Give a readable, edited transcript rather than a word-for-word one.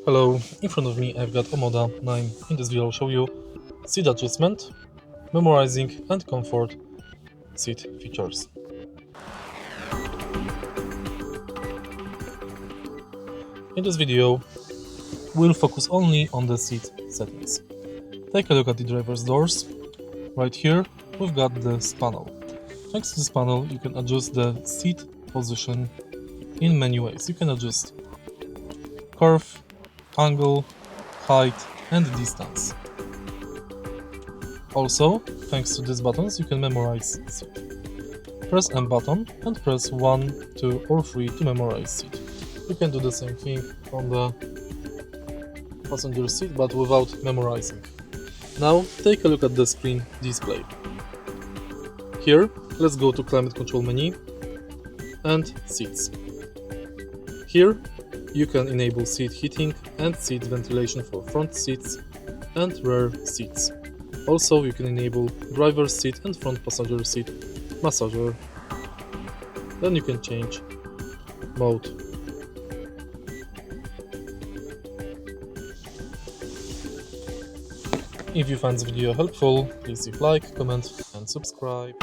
Hello, in front of me I've got Omoda 9. In this video I'll show you seat adjustment, memorizing and comfort seat features. In this video we'll focus only on the seat settings. Take a look at the driver's doors. Right here we've got this panel. Next to this panel you can adjust the seat position in many ways. You can adjust curve, angle, height and distance. Also, thanks to these buttons, you can memorize seat. Press M button and press 1, 2 or 3 to memorize seat. You can do the same thing on the passenger seat but without memorizing. Now take a look at the screen display. Here, let's go to climate control menu and seats. Here you can enable seat heating and seat ventilation for front seats and rear seats. Also, you can enable driver's seat and front passenger seat massager. Then you can change mode. If you find this video helpful, please leave like, comment and subscribe.